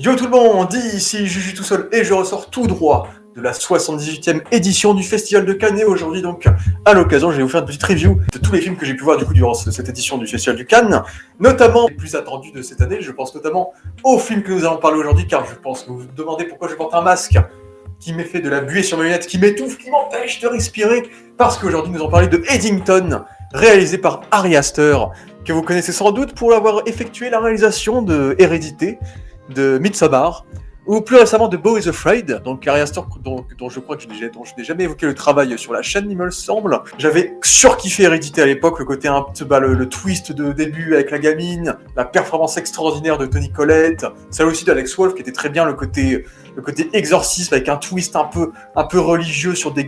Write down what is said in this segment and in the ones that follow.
Yo tout le monde, ici Juju tout seul et je ressors tout droit de la 78e édition du Festival de Cannes et aujourd'hui donc à l'occasion je vais vous faire une petite review de tous les films que j'ai pu voir du coup durant cette édition du Festival de Cannes, notamment les plus attendus de cette année. Je pense notamment au film que nous allons parler aujourd'hui car je pense que vous vous demandez pourquoi je porte un masque qui m'est fait de la buée sur mes lunettes, qui m'étouffe, qui m'empêche de respirer, parce qu'aujourd'hui nous allons parler de Eddington, réalisé par Ari Aster, que vous connaissez sans doute pour avoir effectué la réalisation de Hérédité, de Midsommar, ou plus récemment de Beau is Afraid, donc Ari Aster, dont je crois que je n'ai jamais évoqué le travail sur la chaîne, il me semble. J'avais surkiffé Hérédité à l'époque, le côté le twist de début avec la gamine, la performance extraordinaire de Toni Collette, celle aussi d'Alex Wolff qui était très bien, le côté exorcisme avec un twist un peu religieux sur des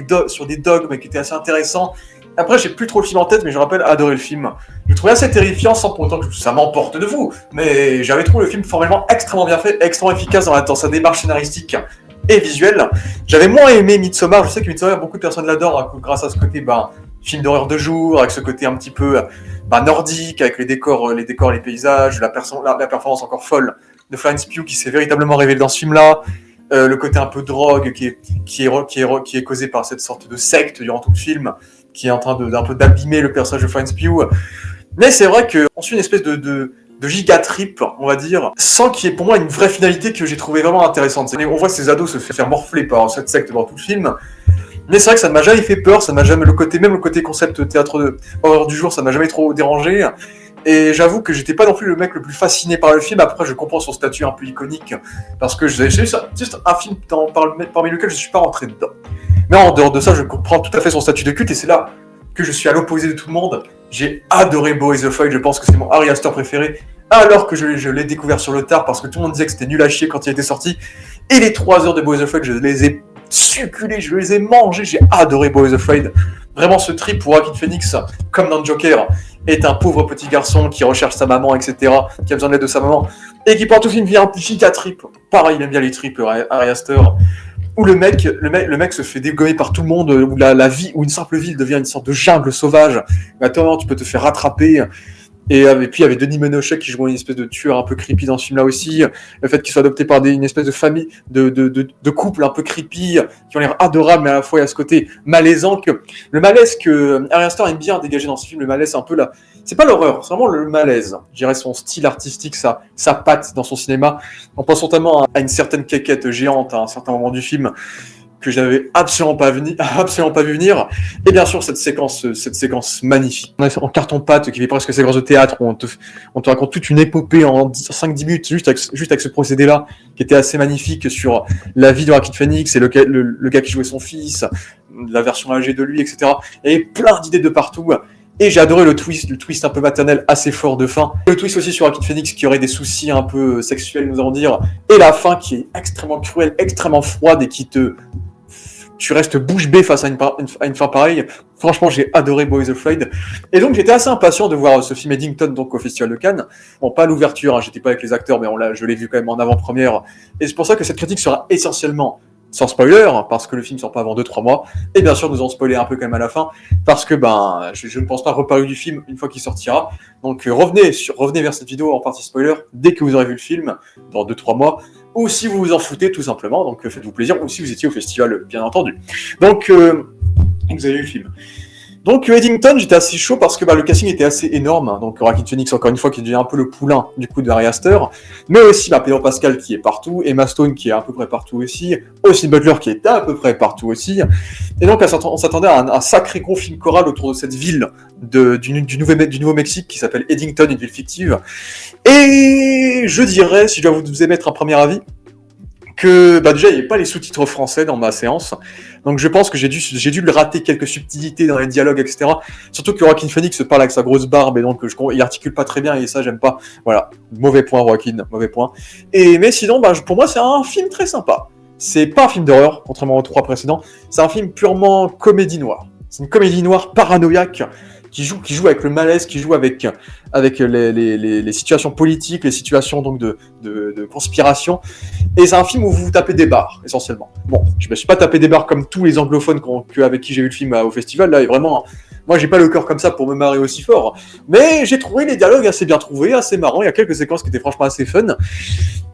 dogmes qui était assez intéressant. Après, j'ai plus trop le film en tête, mais je rappelle adorer le film. Je le trouvais assez terrifiant, sans pour autant que ça m'emporte de fou. Mais j'avais trouvé le film formellement extrêmement bien fait, extrêmement efficace dans sa démarche scénaristique et visuelle. J'avais moins aimé Midsommar. Je sais que Midsommar, beaucoup de personnes l'adorent grâce à ce côté film d'horreur de jour, avec ce côté un petit peu nordique, avec les décors, les paysages, la performance encore folle de Florence Pugh qui s'est véritablement révélée dans ce film-là. Le côté un peu drogue qui est causé par cette sorte de secte durant tout le film, qui est en train d'un peu d'abîmer le personnage de Florence Pugh. Mais c'est vrai qu'on suit une espèce de giga-trip, on va dire, sans qu'il y ait pour moi une vraie finalité que j'ai trouvé vraiment intéressante. On voit ces ados se faire morfler par cette secte dans tout le film. Mais c'est vrai que ça ne m'a jamais fait peur, ça m'a jamais même le côté concept théâtre de horreur du jour, ça ne m'a jamais trop dérangé. Et j'avoue que j'étais pas non plus le mec le plus fasciné par le film. Après, je comprends son statut un peu iconique, parce que c'est juste un film parmi lequel je suis pas rentré dedans. Mais en dehors de ça, je comprends tout à fait son statut de culte, et c'est là que je suis à l'opposé de tout le monde. J'ai adoré Beau is Afraid, je pense que c'est mon Ari Aster préféré, alors que je l'ai découvert sur le tard, parce que tout le monde disait que c'était nul à chier quand il était sorti. Et les 3 heures de Beau is Afraid, je les ai succulés, je les ai mangés, j'ai adoré Beau is Afraid. Vraiment, ce trip pour Joaquin Phoenix, comme dans Joker, est un pauvre petit garçon qui recherche sa maman, etc., qui a besoin de l'aide de sa maman, et qui pendant tout le film vit un giga trip. Pareil, il aime bien les trips, Ari Aster, où le mec se fait dégommer par tout le monde, où la vie, où une simple ville devient une sorte de jungle sauvage. Maintenant, tu peux te faire rattraper. Et puis il y avait Denis Ménochet qui jouait une espèce de tueur un peu creepy dans ce film-là aussi. Le fait qu'il soit adopté par une espèce de famille, de couple un peu creepy, qui ont l'air adorables, mais à la fois il y a ce côté malaisant le malaise que Ari Aster aime bien dégager dans ce film, le malaise un peu là. C'est pas l'horreur, c'est vraiment le malaise. Je dirais son style artistique, sa patte dans son cinéma. On pense notamment à une certaine quéquette géante à un certain moment du film, que j'avais absolument pas vu venir. Et bien sûr, cette séquence magnifique. En carton-pâte, qui fait presque séquence de théâtre, où on te raconte toute une épopée en 5-10 minutes, juste avec ce procédé-là, qui était assez magnifique sur la vie de Joaquin Phoenix et le gars qui jouait son fils, la version âgée de lui, etc. Et plein d'idées de partout. Et j'ai adoré le twist un peu maternel assez fort de fin. Le twist aussi sur Joaquin Phoenix qui aurait des soucis un peu sexuels, nous allons dire. Et la fin qui est extrêmement cruelle, extrêmement froide et tu restes bouche bée face à une fin pareille. Franchement, j'ai adoré Beau is Afraid. Et donc, j'étais assez impatient de voir ce film Eddington donc, au Festival de Cannes. Bon, pas à l'ouverture, j'étais pas avec les acteurs, mais je l'ai vu quand même en avant-première. Et c'est pour ça que cette critique sera essentiellement sans spoiler, parce que le film sort pas avant 2-3 mois. Et bien sûr, nous allons spoiler un peu quand même à la fin, parce que je ne pense pas reparler du film une fois qu'il sortira. Donc revenez vers cette vidéo en partie spoiler dès que vous aurez vu le film, dans 2-3 mois. Ou si vous vous en foutez tout simplement, donc faites-vous plaisir, ou si vous étiez au festival, bien entendu. Donc, vous avez vu le film. Donc Eddington, j'étais assez chaud parce que le casting était assez énorme. Donc Joaquin Phoenix, encore une fois, qui devient un peu le poulain du coup de Ari Aster, mais aussi Pedro Pascal qui est partout, Emma Stone qui est à peu près partout aussi, Austin Butler qui est à peu près partout aussi. Et donc on s'attendait à un sacré gros film choral autour de cette ville du Nouveau-Mexique qui s'appelle Eddington, une ville fictive. Et je dirais, si je dois vous émettre un premier avis, que déjà il n'y avait pas les sous-titres français dans ma séance, donc je pense que j'ai dû le rater quelques subtilités dans les dialogues, etc. Surtout que Joaquin Phoenix se parle avec sa grosse barbe et donc il articule pas très bien et ça j'aime pas. Voilà, mauvais point Joaquin, mauvais point. Mais sinon pour moi c'est un film très sympa. C'est pas un film d'horreur contrairement aux 3 précédents, c'est un film purement comédie noire. C'est une comédie noire paranoïaque qui joue avec le malaise, qui joue avec les situations politiques, les situations donc de conspiration. Et c'est un film où vous vous tapez des barres, essentiellement. Bon, je me suis pas tapé des barres comme tous les anglophones avec qui j'ai vu le film au festival. Là, vraiment Moi, j'ai pas le cœur comme ça pour me marrer aussi fort. Mais j'ai trouvé les dialogues assez bien trouvés, assez marrants. Il y a quelques séquences qui étaient franchement assez fun.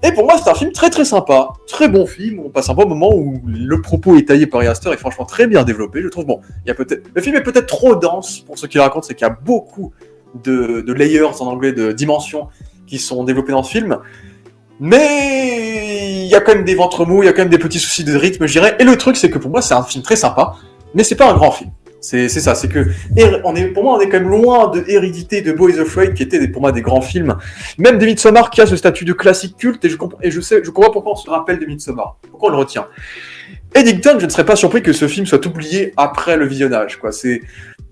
Et pour moi, c'est un film très très sympa. Très bon film. On passe un bon moment où le propos est taillé par Ari Aster est franchement très bien développé. Je trouve, bon, il y a peut-être... Le film est peut-être trop dense pour ce qu'il raconte, c'est qu'il y a beaucoup de layers en anglais, de dimensions qui sont développées dans ce film. Mais il y a quand même des ventres mous, il y a quand même des petits soucis de rythme, je dirais. Et le truc, c'est que pour moi, c'est un film très sympa, mais c'est pas un grand film. C'est ça, c'est que pour moi, on est quand même loin de Hérédité, de Beau is Afraid, qui étaient pour moi des grands films. Même de Midsommar, qui a ce statut de classique culte, et je comprends pourquoi on se rappelle de Midsommar, pourquoi on le retient. Eddington, je ne serais pas surpris que ce film soit oublié après le visionnage, quoi. C'est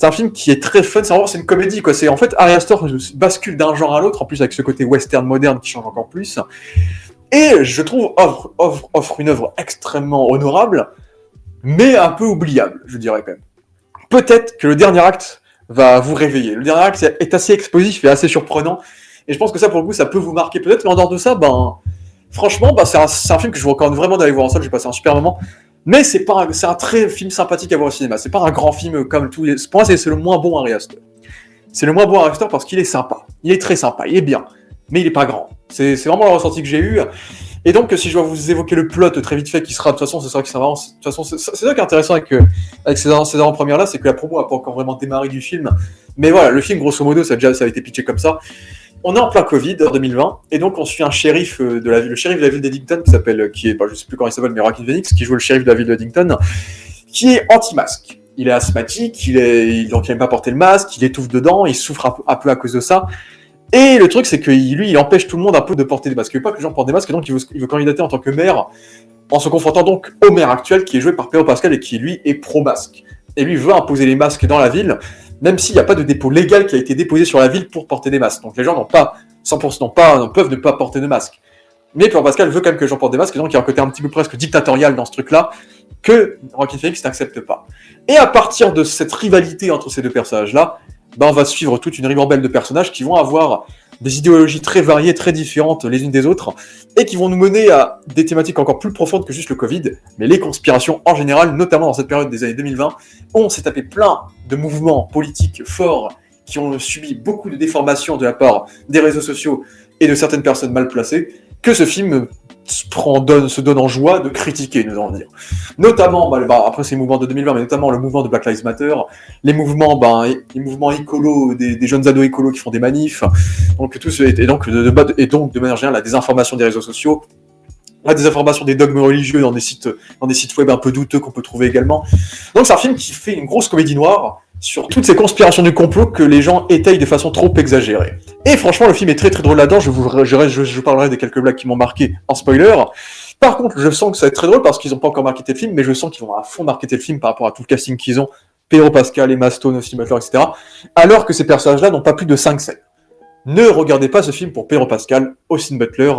un film qui est très fun, c'est une comédie, quoi. C'est en fait Ari Aster bascule d'un genre à l'autre, en plus avec ce côté western moderne qui change encore plus. Et je trouve offre une œuvre extrêmement honorable, mais un peu oubliable, je dirais quand même. Peut-être que le dernier acte va vous réveiller. Le dernier acte est assez explosif et assez surprenant, et je pense que ça, pour le coup, ça peut vous marquer peut-être, mais en dehors de ça, franchement, c'est un film que je vous recommande vraiment d'aller voir en salle, j'ai passé un super moment. Mais c'est un très film sympathique à voir au cinéma. C'est pas un grand film comme tous les... Pour moi, c'est le moins bon Ari Aster. C'est le moins bon Ari Aster parce qu'il est sympa. Il est très sympa, il est bien. Mais il est pas grand. C'est vraiment le ressenti que j'ai eu. Et donc, si je dois vous évoquer le plot très vite fait, qui sera, de toute façon, c'est ça qui sera vraiment... De toute façon, c'est ça qui est intéressant avec ces avant-premières-là, c'est que la promo a pas encore vraiment démarré du film. Mais voilà, le film, grosso modo, ça a été pitché comme ça. On est en plein Covid en 2020, et donc on suit un shérif de la ville, le shérif de la ville d'Eddington, je sais plus comment il s'appelle, mais Joaquin Phoenix, qui joue le shérif de la ville d'Eddington, qui est anti-masque. Il est asthmatique, donc il n'aime pas porter le masque, il étouffe dedans, il souffre un peu à cause de ça. Et le truc, c'est que lui, il empêche tout le monde un peu de porter des masques. Il veut pas que les gens portent des masques, et donc il veut candidater en tant que maire, en se confrontant donc au maire actuel, qui est joué par Pedro Pascal, et qui, lui, est pro-masque. Et lui veut imposer les masques dans la ville, même s'il n'y a pas de dépôt légal qui a été déposé sur la ville pour porter des masques. Donc les gens n'ont pas 100%, peuvent ne pas porter de masque. Mais Pedro Pascal veut quand même que les gens portent des masques, et donc il y a un côté un petit peu presque dictatorial dans ce truc-là, que Joaquin Phoenix n'accepte pas. Et à partir de cette rivalité entre ces deux personnages-là, on va suivre toute une ribambelle de personnages qui vont avoir des idéologies très variées, très différentes les unes des autres, et qui vont nous mener à des thématiques encore plus profondes que juste le Covid, mais les conspirations en général, notamment dans cette période des années 2020, où on s'est tapé plein de mouvements politiques forts qui ont subi beaucoup de déformations de la part des réseaux sociaux et de certaines personnes mal placées, que ce film se donne en joie de critiquer, nous allons dire. Notamment, après ces mouvements de 2020, mais notamment le mouvement de Black Lives Matter, les mouvements écolos, des jeunes ados écolos qui font des manifs, donc donc de manière générale la désinformation des réseaux sociaux, la désinformation des dogmes religieux dans des sites web un peu douteux qu'on peut trouver également. Donc c'est un film qui fait une grosse comédie noire sur toutes ces conspirations du complot que les gens étayent de façon trop exagérée. Et franchement, le film est très très drôle là-dedans, je vous parlerai des quelques blagues qui m'ont marqué en spoiler. Par contre, je sens que ça va être très drôle parce qu'ils n'ont pas encore marketé le film, mais je sens qu'ils vont à fond marketer le film par rapport à tout le casting qu'ils ont, Pedro Pascal, Emma Stone, Austin Butler, etc. Alors que ces personnages-là n'ont pas plus de 5 scènes. Ne regardez pas ce film pour Pedro Pascal, Austin Butler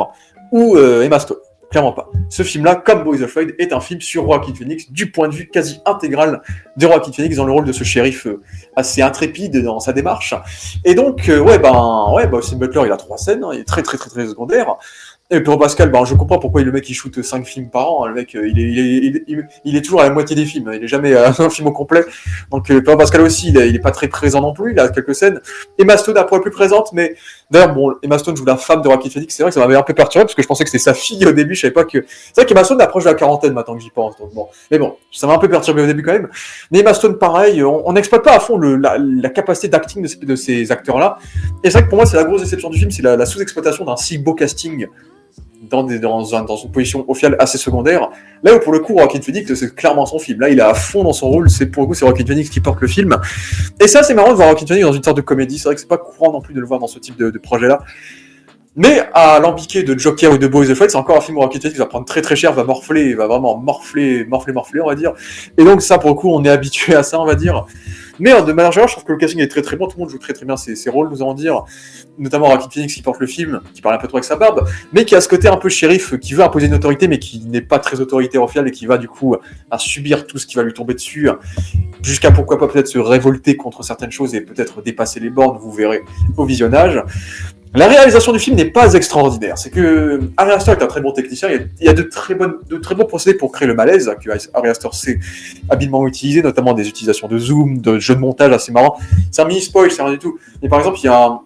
ou Emma Stone. Clairement pas. Ce film-là, comme Beau is Afraid, est un film sur Joaquin Phoenix, du point de vue quasi intégral de Joaquin Phoenix dans le rôle de ce shérif assez intrépide dans sa démarche. Et donc, Austin Butler, il a 3 scènes, il est très très très très secondaire. Et Pedro Pascal, je comprends pourquoi le mec il shoot 5 films par an. Le mec, il est toujours à la moitié des films. Il est jamais à un film au complet. Donc Pedro Pascal aussi, il est pas très présent non plus. Il a quelques scènes. Emma Stone un peu plus présente, mais d'ailleurs Emma Stone joue la femme de Joaquin Phoenix. C'est vrai que ça m'avait un peu perturbé parce que je pensais que c'était sa fille au début. Je savais pas que. C'est vrai qu'Emma Stone approche de la quarantaine maintenant que j'y pense. Donc mais ça m'a un peu perturbé au début quand même. Mais Emma Stone, pareil, on n'exploite pas à fond la capacité d'acting de ces acteurs-là. Et c'est vrai que pour moi, c'est la grosse déception du film, c'est la sous-exploitation d'un si beau casting dans une position au final assez secondaire. Là où pour le coup Joaquin Phoenix, c'est clairement son film. Là il est à fond dans son rôle, c'est Joaquin Phoenix qui porte le film. Et ça c'est marrant de voir Joaquin Phoenix dans une sorte de comédie, c'est vrai que c'est pas courant non plus de le voir dans ce type de projet-là. Mais à l'embiquer de Joker ou de Beau is Afraid, c'est encore un film où Joaquin Phoenix va prendre très très cher, va vraiment morfler, on va dire. Et donc ça pour le coup on est habitué à ça, on va dire. Mais de manière générale, je trouve que le casting est très très bon, tout le monde joue très très bien ses rôles, nous allons dire. Notamment Joaquin Phoenix qui porte le film, qui parle un peu trop avec sa barbe, mais qui a ce côté un peu shérif, qui veut imposer une autorité, mais qui n'est pas très autoritaire au final, et qui va du coup à subir tout ce qui va lui tomber dessus, jusqu'à pourquoi pas peut-être se révolter contre certaines choses et peut-être dépasser les bornes, vous verrez au visionnage. La réalisation du film n'est pas extraordinaire. C'est que Ari Aster est un très bon technicien. Il y a de très bons procédés pour créer le malaise que Ari Aster sait habilement utiliser, notamment des utilisations de zoom, de jeux de montage assez marrants. C'est un mini spoil, c'est rien du tout. Mais par exemple, il y a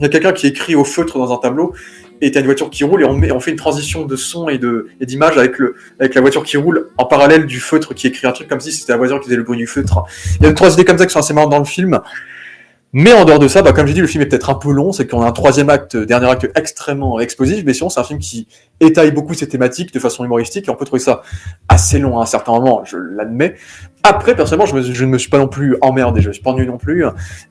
quelqu'un qui écrit au feutre dans un tableau. Et t'as une voiture qui roule et on fait une transition de son et d'image avec la voiture qui roule en parallèle du feutre qui écrit un truc comme si c'était la voiture qui faisait le bruit du feutre. Il y a 3 idées comme ça qui sont assez marrantes dans le film. Mais en dehors de ça, comme j'ai dit, le film est peut-être un peu long, c'est qu'on a un troisième acte, dernier acte extrêmement explosif, mais sinon c'est un film qui étaye beaucoup ses thématiques de façon humoristique, et on peut trouver ça assez long à un certain moment, je l'admets. Après, personnellement, je ne me suis pas non plus emmerdé, je ne me suis pas ennuyé non plus.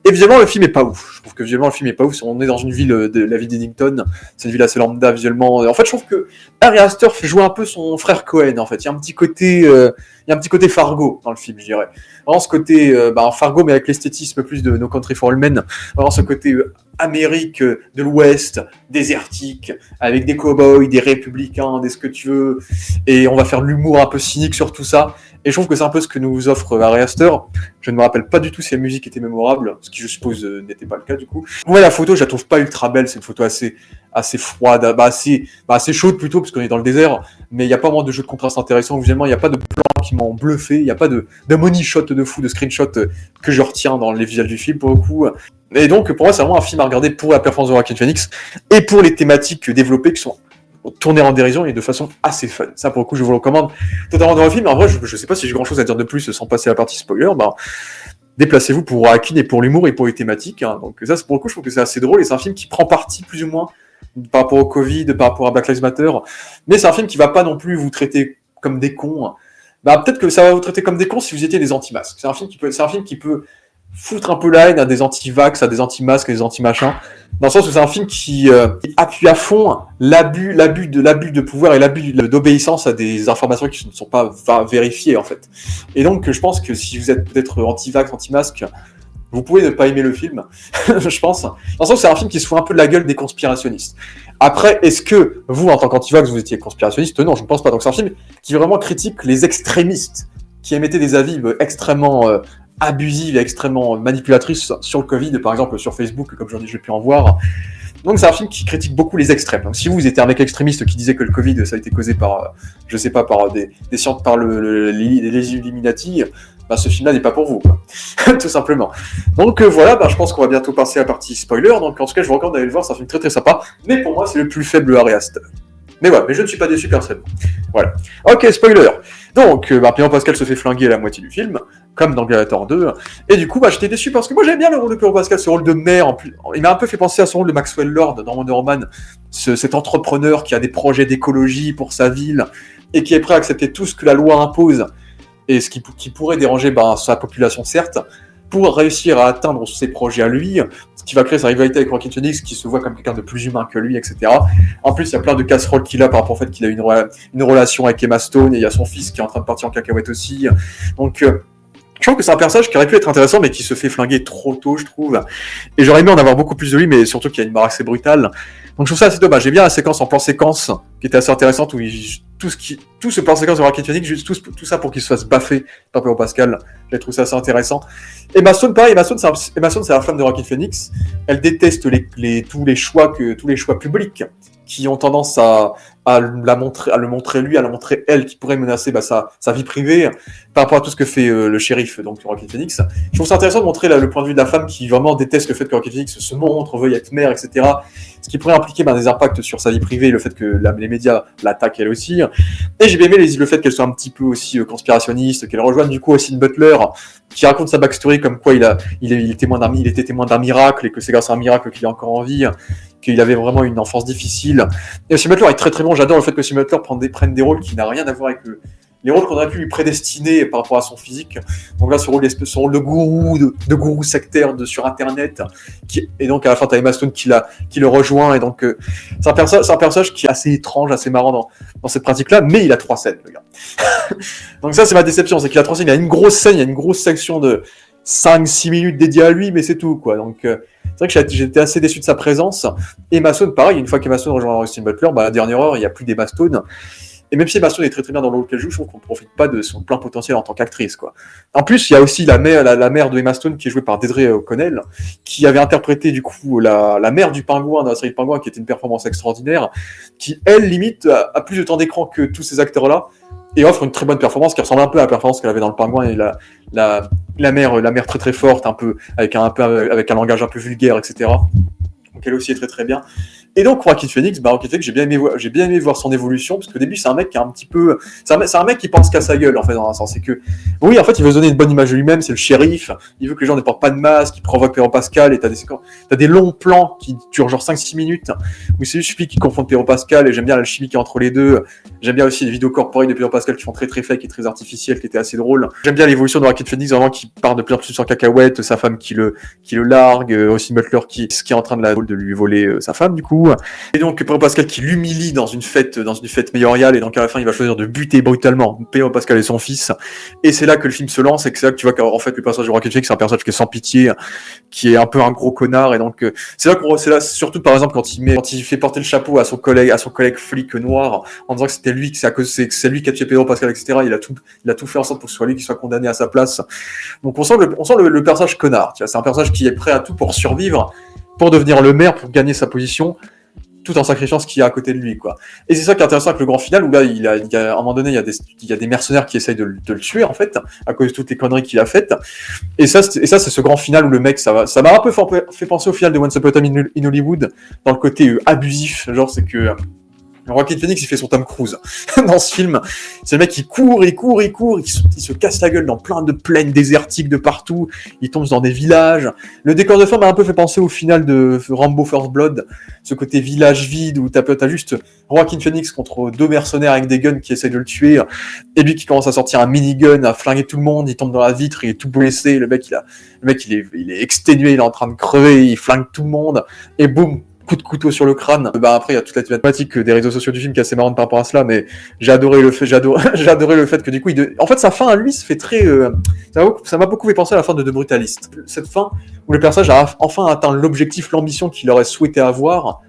Et visuellement, le film est pas ouf. Je trouve que visuellement, le film est pas ouf. On est dans une ville, la ville d'Eddington, c'est une ville assez lambda visuellement. En fait, je trouve que Ari Aster fait jouer un peu son frère Cohen, en fait. Il y a un petit côté Fargo dans le film, je dirais. Vraiment ce côté Fargo, mais avec l'esthétisme plus de No Country for Old Men. Vraiment ce côté Amérique de l'Ouest, désertique, avec des cow-boys, des républicains, des ce que tu veux. Et on va faire de l'humour un peu cynique sur tout ça. Et je trouve que c'est un peu ce que nous offre Ari Aster. Je ne me rappelle pas du tout si la musique était mémorable, ce qui je suppose n'était pas le cas du coup. Ouais, la photo, je la trouve pas ultra belle, c'est une photo assez froide, assez chaude plutôt, parce qu'on est dans le désert, mais il n'y a pas vraiment de jeu de contraste intéressant visuellement, il n'y a pas de plans qui m'ont bluffé, il n'y a pas de money shot de fou, de screenshot que je retiens dans les visuels du film pour le coup. Et donc pour moi, c'est vraiment un film à regarder pour la performance de Joaquin Phoenix et pour les thématiques développées qui sont tourner en dérision et de façon assez fun. Ça, pour le coup, je vous le recommande totalement dans le film. En vrai, je sais pas si j'ai grand chose à dire de plus sans passer à la partie spoiler. Déplacez-vous pour Joaquin et pour l'humour et pour les thématiques. Hein. Donc ça, pour le coup, je trouve que c'est assez drôle et c'est un film qui prend parti plus ou moins par rapport au Covid, par rapport à Black Lives Matter. Mais c'est un film qui va pas non plus vous traiter comme des cons. Peut-être que ça va vous traiter comme des cons si vous étiez des anti-masques. C'est un film qui peut foutre un peu la haine à des anti-vax, à des anti-masques, à des anti-machins, dans le sens où c'est un film qui appuie à fond l'abus de pouvoir et l'abus d'obéissance à des informations qui ne sont pas vérifiées en fait. Et donc je pense que si vous êtes peut-être anti-vax, anti-masque, vous pouvez ne pas aimer le film, je pense. Dans le sens où c'est un film qui se fout un peu de la gueule des conspirationnistes. Après, est-ce que vous, en tant qu'anti-vax, vous étiez conspirationniste ? Non, je ne pense pas. Donc c'est un film qui vraiment critique les extrémistes, qui émettaient des avis extrêmement abusive et extrêmement manipulatrice sur le Covid, par exemple sur Facebook, comme j'ai pu en voir. Donc c'est un film qui critique beaucoup les extrêmes. Donc si vous étiez un mec extrémiste qui disait que le Covid ça a été causé par, je sais pas, par des sciences, par les Illuminati, ce film-là n'est pas pour vous, quoi. Tout simplement. Donc voilà, je pense qu'on va bientôt passer à la partie spoiler. Donc en tout cas, je vous recommande d'aller le voir, c'est un film très très sympa. Mais pour moi, c'est le plus faible Ari Aster. Mais voilà, mais je ne suis pas déçu personnellement. Voilà. Ok, spoiler. Donc, Pedro Pascal se fait flinguer à la moitié du film, comme dans Gladiator 2. Et du coup, j'étais déçu parce que moi j'aime bien le rôle de Pedro Pascal, ce rôle de maire. En plus, il m'a un peu fait penser à son rôle de Maxwell Lord dans Wonder Woman, cet entrepreneur qui a des projets d'écologie pour sa ville et qui est prêt à accepter tout ce que la loi impose et ce qui pourrait déranger sa population, certes, pour réussir à atteindre ses projets à lui, ce qui va créer sa rivalité avec Joaquin Phoenix, qui se voit comme quelqu'un de plus humain que lui, etc. En plus, il y a plein de casseroles qu'il a par rapport au fait qu'il a une relation avec Emma Stone, et il y a son fils qui est en train de partir en cacahuète aussi. Donc, je trouve que c'est un personnage qui aurait pu être intéressant, mais qui se fait flinguer trop tôt, je trouve. Et j'aurais aimé en avoir beaucoup plus de lui, mais surtout qu'il y a une barre assez brutale. Donc je trouve ça assez dommage. J'ai bien la séquence en plan-séquence, qui était assez intéressante, où tout ce plan-séquence de Joaquin Phoenix, juste tout ça pour qu'il se fasse baffer par Pedro Pascal. J'ai trouvé ça assez intéressant. Emma Stone, pareil, Emma Stone, c'est la femme de Joaquin Phoenix. Elle déteste tous les choix publics qui ont tendance à le montrer lui, à le montrer elle, qui pourrait menacer sa vie privée par rapport à tout ce que fait le shérif, donc Joaquin Phoenix. Je trouve ça intéressant de montrer le point de vue de la femme qui vraiment déteste le fait que Joaquin Phoenix se montre, veuille être mère, etc. Ce qui pourrait impliquer des impacts sur sa vie privée, le fait que les médias l'attaquent elle aussi. Et j'ai bien aimé le fait qu'elle soit un petit peu aussi conspirationniste, qu'elle rejoigne du coup Austin Butler, qui raconte sa backstory comme quoi il était témoin d'un miracle et que c'est grâce à un miracle qu'il est encore en vie, qu'il avait vraiment une enfance difficile. Et Austin Butler est très très bon. J'adore le fait que Austin Butler prenne des rôles qui n'ont rien à voir avec les rôles qu'on aurait pu lui prédestiner par rapport à son physique. Donc là, son rôle de gourou sectaire sur Internet, et donc à la fin, t'as Emma Stone qui le rejoint, et donc c'est un personnage qui est assez étrange, assez marrant dans cette pratique-là, mais il a 3 scènes, le gars. Donc ça, c'est ma déception, c'est qu'il a 3 scènes, il y a une grosse scène, il y a une grosse section de 5-6 minutes dédiée à lui, mais c'est tout, quoi. Donc c'est vrai que j'étais assez déçu de sa présence. Emma Stone, pareil, une fois qu'Emma Stone rejoint Austin Butler, à la dernière heure, il n'y a plus d'Emma Stone. Et même si Emma Stone est très très bien dans le rôle qu'elle joue, je trouve qu'on ne profite pas de son plein potentiel en tant qu'actrice, quoi. En plus, il y a aussi la mère de Emma Stone qui est jouée par Deirdre O'Connell, qui avait interprété du coup la mère du pingouin dans la série Pingouin, qui était une performance extraordinaire, qui elle limite a plus de temps d'écran que tous ces acteurs-là et offre une très bonne performance qui ressemble un peu à la performance qu'elle avait dans le Pingouin, et la mère très très forte, un peu avec un langage un peu vulgaire, etc. Donc elle aussi est très très bien. Et donc Joaquin Phoenix, j'ai bien aimé voir son évolution, parce qu'au début c'est un mec qui est un petit peu, c'est un mec qui pense qu'à sa gueule en fait, dans un sens, c'est que oui, en fait il veut se donner une bonne image de lui-même, c'est le shérif, il veut que les gens ne portent pas de masque, il provoque Pedro Pascal, et t'as des longs plans qui durent genre 5-6 minutes où c'est juste lui qui confronte Pedro Pascal, et j'aime bien l'alchimie qui est entre les deux. J'aime bien aussi les vidéos corporelles de Pedro Pascal qui font très très fake et très artificielles, qui étaient assez drôles. J'aime bien l'évolution de Joaquin Phoenix, vraiment, qui part de plus en plus sur cacahuète, sa femme qui le largue, aussi Butler qui est en train de lui voler sa femme du coup. Et donc Pedro Pascal qui l'humilie dans une fête mémoriale, et donc à la fin il va choisir de buter brutalement Pedro Pascal et son fils. Et c'est là que le film se lance, et que c'est là que tu vois qu'en fait le personnage de Joaquin Phoenix c'est un personnage qui est sans pitié, qui est un peu un gros connard, et donc c'est là surtout par exemple quand il fait porter le chapeau à son collègue flic noir en disant que c'était lui, que c'est lui qui a tué Pedro Pascal, etc. Il a tout fait en sorte pour que ce soit lui qui soit condamné à sa place. Donc on sent le personnage connard, tu vois, c'est un personnage qui est prêt à tout pour survivre, pour devenir le maire, pour gagner sa position, tout en sacrifiant ce qu'il y a à côté de lui, quoi. Et c'est ça qui est intéressant avec le grand final, où là, à un moment donné, il y a des mercenaires qui essayent de le tuer, en fait, à cause de toutes les conneries qu'il a faites. Et ça, c'est ce grand final où le mec, ça m'a un peu fait penser au final de Once Upon a Time in Hollywood, dans le côté abusif, genre, c'est que Joaquin Phoenix, il fait son Tom Cruise dans ce film. C'est le mec qui court, il se casse la gueule dans plein de plaines désertiques de partout, il tombe dans des villages. Le décor de film m'a un peu fait penser au final de Rambo First Blood, ce côté village vide où t'as juste Joaquin Phoenix contre deux mercenaires avec des guns qui essayent de le tuer, et lui qui commence à sortir un minigun, à flinguer tout le monde, il tombe dans la vitre, il est tout blessé, le mec il est exténué, il est en train de crever, il flingue tout le monde, et boum, coup de couteau sur le crâne. Après il y a toute la thématique des réseaux sociaux du film qui est assez marrante par rapport à cela, mais j'ai adoré le fait que du coup en fait sa fin à lui se fait très ça m'a beaucoup fait penser à la fin de The Brutalist, cette fin où le personnage a enfin atteint l'objectif, l'ambition qu'il aurait souhaité avoir,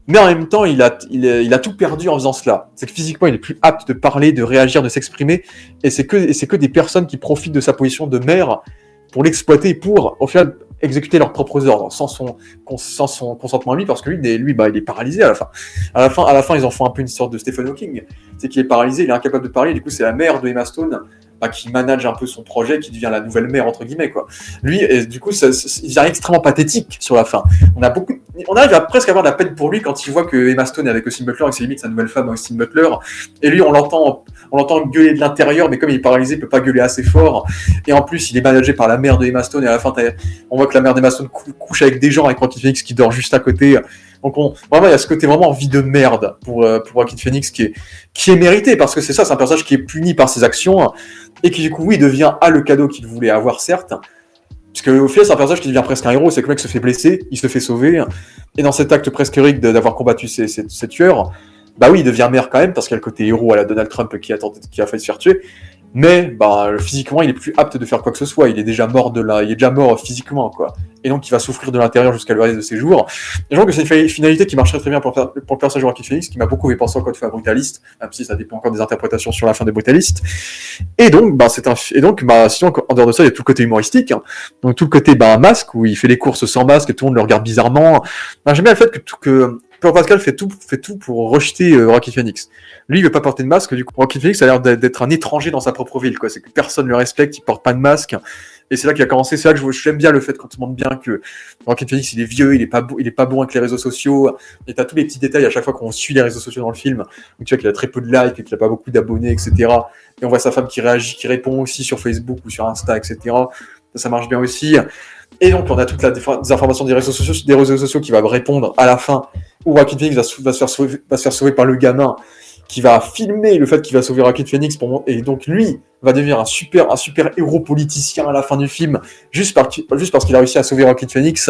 mais en même temps il a tout perdu en faisant cela. C'est que physiquement il est plus apte de parler, de réagir, de s'exprimer, et c'est que des personnes qui profitent de sa position de maire pour l'exploiter, pour au final exécuter leurs propres ordres sans son consentement à lui, parce que lui il est paralysé à la fin. À la fin, ils en font un peu une sorte de Stephen Hawking. C'est qu'il est paralysé, il est incapable de parler, et du coup, c'est la mère de Emma Stone qui manage un peu son projet, qui devient la nouvelle mère, entre guillemets, quoi. Lui, et du coup, il devient extrêmement pathétique sur la fin. On arrive à presque avoir de la peine pour lui quand il voit que Emma Stone est avec Austin Butler, et que c'est limite sa nouvelle femme, Austin Butler. Et lui, on l'entend gueuler de l'intérieur, mais comme il est paralysé, il peut pas gueuler assez fort. Et en plus, il est managé par la mère de Emma Stone, et à la fin, on voit que la mère d'Emma Stone couche avec des gens, avec Joaquin Phoenix qui dort juste à côté. Donc vraiment, il y a ce côté vraiment vie de merde pour Joaquin Phoenix qui est mérité, parce que c'est un personnage qui est puni par ses actions, et qui du coup, oui, devient le cadeau qu'il voulait avoir, certes, parce qu'au final, c'est un personnage qui devient presque un héros. C'est que le mec se fait blesser, il se fait sauver, et dans cet acte presque héroïque d'avoir combattu ces tueurs, bah oui, il devient maire quand même, parce qu'il y a le côté héros à la Donald Trump qui a failli se faire tuer. Mais physiquement, il est plus apte de faire quoi que ce soit. Il est déjà mort physiquement, quoi. Et donc, il va souffrir de l'intérieur jusqu'à le reste de ses jours. Et je pense que c'est une finalité qui marcherait très bien pour le personnage de Joaquin Phoenix, qui m'a beaucoup fait penser encore une fois à Brutalist, même si ça dépend encore des interprétations sur la fin de Brutalist. Et donc, sinon, en dehors de ça, il y a tout le côté humoristique, hein. Donc, tout le côté masque, où il fait les courses sans masque et tout le monde le regarde bizarrement. J'aime bien le fait que Pedro Pascal fait tout pour rejeter Joaquin Phoenix. Lui, il veut pas porter de masque, du coup, Joaquin Phoenix a l'air d'être un étranger dans sa propre ville, quoi. C'est que personne le respecte, il porte pas de masque. Et c'est là qu'il a commencé, c'est là que j'aime bien le fait qu'on te montre bien que Joaquin Phoenix, il est vieux, il est pas bon avec les réseaux sociaux, et t'as tous les petits détails à chaque fois qu'on suit les réseaux sociaux dans le film, donc tu vois qu'il a très peu de likes, et qu'il a pas beaucoup d'abonnés, etc. Et on voit sa femme qui réagit, qui répond aussi sur Facebook ou sur Insta, etc. Ça marche bien aussi. Et donc, on a toute des informations des réseaux sociaux qui va répondre à la fin, où Joaquin Phoenix va se faire sauver par le gamin, qui va filmer le fait qu'il va sauver Joaquin Phoenix, et donc lui va devenir un super héros politicien à la fin du film, juste parce qu'il a réussi à sauver Joaquin Phoenix.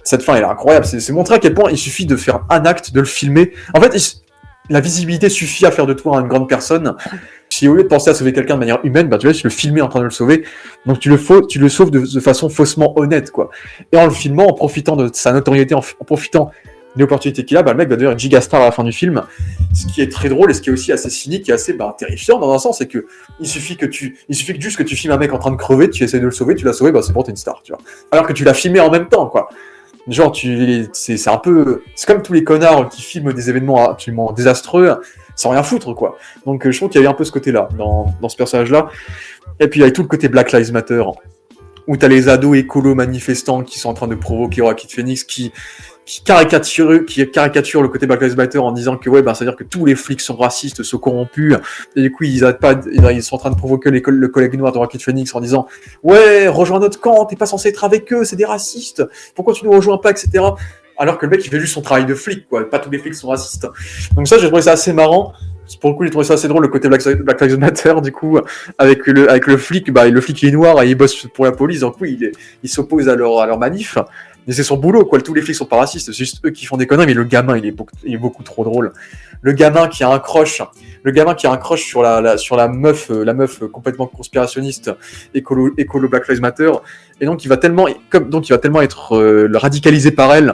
Cette fin, elle est incroyable. C'est montrer à quel point il suffit de faire un acte, de le filmer. En fait, la visibilité suffit à faire de toi une grande personne. Si au lieu de penser à sauver quelqu'un de manière humaine, tu laisses le filmer en train de le sauver. Donc tu le sauves de façon faussement honnête, quoi. Et en le filmant, en profitant de sa notoriété, en profitant l'opportunité qu'il a, le mec va devenir une gigastar à la fin du film. Ce qui est très drôle et ce qui est aussi assez cynique et assez terrifiant dans un sens, c'est que il suffit que juste que tu filmes un mec en train de crever, tu essaies de le sauver, tu l'as sauvé, c'est bon, t'es une star, tu vois. Alors que tu l'as filmé en même temps, quoi. Genre, c'est un peu... C'est comme tous les connards qui filment des événements absolument désastreux, sans rien foutre, quoi. Donc je trouve qu'il y avait un peu ce côté-là, dans ce personnage-là. Et puis il y a tout le côté Black Lives Matter, où t'as les ados écolos manifestants qui sont en train de provoquer Joaquin Phoenix, qui caricature le côté Black Lives Matter en disant que ça veut dire que tous les flics sont racistes, sont corrompus, et du coup ils sont en train de provoquer le collègue noir de Joaquin Phoenix en disant ouais, rejoins notre camp, t'es pas censé être avec eux, c'est des racistes, pourquoi tu nous rejoins pas, etc. Alors que le mec il fait juste son travail de flic, quoi, pas tous les flics sont racistes. Donc ça j'ai trouvé ça assez marrant. Pour le coup, j'ai trouvé ça assez drôle, le côté Black Lives Matter, du coup, avec le flic, le flic il est noir et il bosse pour la police, donc oui, il s'oppose à leur manif. Mais c'est son boulot, quoi. Tous les flics sont pas racistes, c'est juste eux qui font des conneries, mais le gamin, il est beaucoup trop drôle. Le gamin qui a un crush sur la meuf complètement conspirationniste, écolo Black Lives Matter, et donc il va tellement être radicalisé par elle,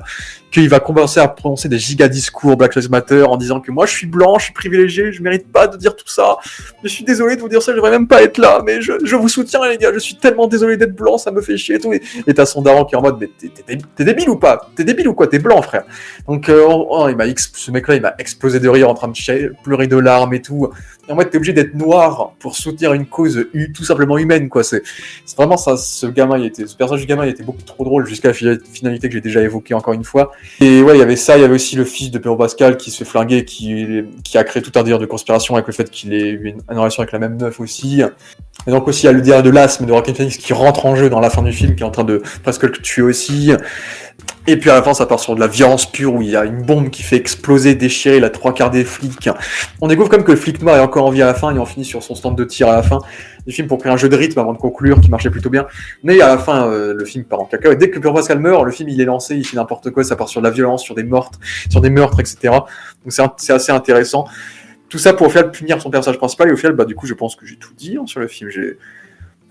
qu'il va commencer à prononcer des giga discours Black Lives Matter en disant que moi je suis blanc, je suis privilégié, je mérite pas de dire tout ça, je suis désolé de vous dire ça, je devrais même pas être là, mais je vous soutiens les gars, je suis tellement désolé d'être blanc, ça me fait chier et tout. Et t'as son daron qui est en mode mais t'es débile ou pas? T'es débile ou quoi? T'es blanc frère. Donc ce mec là il m'a explosé de rire en train de pleurer de larmes et tout. Et en fait t'es obligé d'être noir pour soutenir une cause tout simplement humaine, quoi. C'est vraiment ça, ce personnage du gamin il était beaucoup trop drôle jusqu'à la finalité que j'ai déjà évoquée encore une fois. Et ouais, il y avait ça, il y avait aussi le fils de Pedro Pascal qui se fait flinguer, qui a créé tout un délire de conspiration avec le fait qu'il ait eu une relation avec la même meuf aussi. Et donc aussi il y a le délire de l'asthme de Joaquin Phoenix qui rentre en jeu dans la fin du film, qui est en train de presque le tuer aussi. Et puis à la fin ça part sur de la violence pure où il y a une bombe qui fait exploser, déchirer la 3/4 des flics. On découvre comme que le flic noir est encore en vie à la fin et on finit sur son stand de tir à la fin du film pour créer un jeu de rythme avant de conclure qui marchait plutôt bien. Mais à la fin le film part en caca et dès que Pedro Pascal meurt, le film il est lancé, il fait n'importe quoi, ça part sur de la violence, sur des meurtres, etc. Donc c'est assez intéressant. Tout ça pour au final punir son personnage principal et au final du coup je pense que j'ai tout dit sur le film.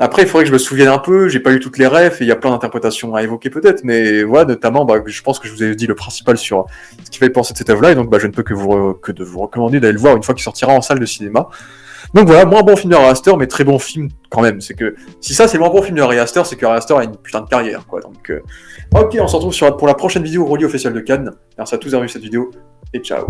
Après, il faudrait que je me souvienne un peu, j'ai pas eu toutes les refs, et il y a plein d'interprétations à évoquer peut-être, mais voilà, notamment, je pense que je vous ai dit le principal sur ce qu'il fallait penser de cette œuvre-là, et donc je ne peux que de vous recommander d'aller le voir une fois qu'il sortira en salle de cinéma. Donc voilà, moins bon film de Ari Aster, mais très bon film quand même. C'est que, si ça c'est le moins bon film de Ari Aster, c'est que Ari Aster a une putain de carrière, quoi. Donc, ok, on se retrouve pour la prochaine vidéo reliée au Festival de Cannes. Merci à tous d'avoir vu cette vidéo, et ciao.